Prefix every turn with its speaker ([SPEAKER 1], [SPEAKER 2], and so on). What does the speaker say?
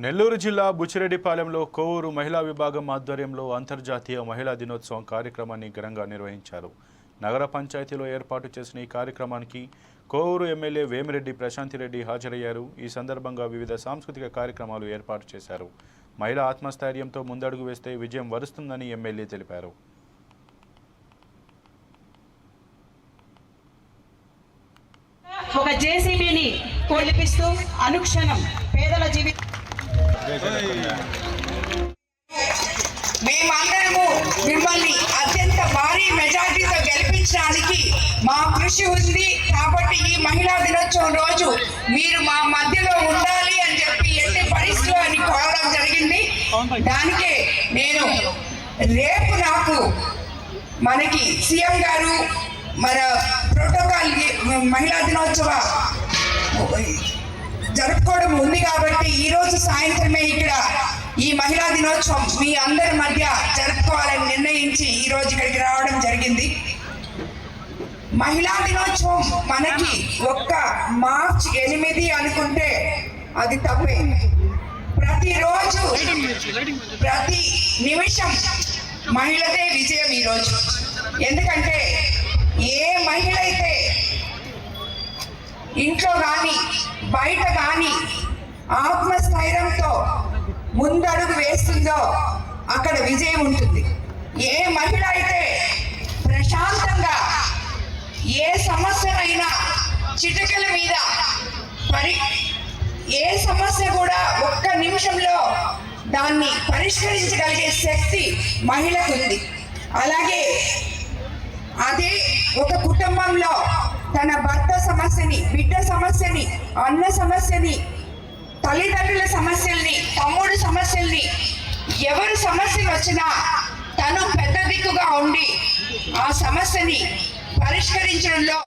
[SPEAKER 1] నెల్లూరు జిల్లా బుచ్చిరెడ్డిపాలెంలో కోవూరు మహిళా విభాగం ఆధ్వర్యంలో అంతర్జాతీయ మహిళా దినోత్సవం కార్యక్రమాన్ని ఘనంగా నిర్వహించారు. నగర పంచాయతీలో ఏర్పాటు చేసిన ఈ కార్యక్రమానికి కోవూరు ఎమ్మెల్యే వేమిరెడ్డి ప్రశాంతిరెడ్డి హాజరయ్యారు. ఈ సందర్భంగా వివిధ సాంస్కృతిక కార్యక్రమాలు ఏర్పాటు చేశారు. మహిళా ఆత్మస్థైర్యంతో ముందడుగు వేస్తే విజయం వరుస్తుందని ఎమ్మెల్యే తెలిపారు.
[SPEAKER 2] ఒక జేసీబీని కొలిపిస్తూ అనుక్షణం పేదల జీవితం
[SPEAKER 3] మేమందరము మిమ్మల్ని అత్యంత భారీ మెజార్టీతో గెలిపించడానికి మా కృషి ఉంది. కాబట్టి ఈ మహిళా దినోత్సవం రోజు మీరు మా మధ్యలో ఉండాలి అని చెప్పి ఎట్టి పరిస్థితుల్లో అని కోరడం జరిగింది. దానికే నేను రేపు నాకు మనకి సీఎం గారు మన ప్రోటోకాల్ మహిళా దినోత్సవ జరుపుకోవడం ఉంది కాబట్టి ఈరోజు సాయంత్రమే ఇక్కడ ఈ మహిళా దినోత్సవం మీ అందరి మధ్య జరుపుకోవాలని నిర్ణయించి ఈరోజు ఇక్కడికి రావడం జరిగింది. మహిళా దినోత్సవం మనకి ఒక్క మార్చి 8 అనుకుంటే అది తప్పే. ప్రతిరోజు ప్రతి నిమిషం మహిళదే విజయం ఈరోజు. ఎందుకంటే ఏ మహిళ అయితే ఇంట్లో కానీ బయట కానీ ఆత్మస్థైర్యంతో ముందడుగు వేస్తుందో అక్కడ విజయం ఉంటుంది. ఏ మహిళ అయితే ప్రశాంతంగా ఏ సమస్యనైనా చిటికల మీద ఏ సమస్య కూడా ఒక్క నిమిషంలో దాన్ని పరిష్కరించగలిగే శక్తి మహిళకు ఉంది. అలాగే అదే ఒక కుటుంబంలో తన భర్త సమస్యని, బిడ్డ సమస్యని, అన్న సమస్యని, తల్లిదండ్రుల సమస్యల్ని, తమ్ముడు సమస్యల్ని, ఎవరు సమస్యలు వచ్చినా తను పెద్ద దిక్కుగా ఉండి ఆ సమస్యని పరిష్కరించడంలో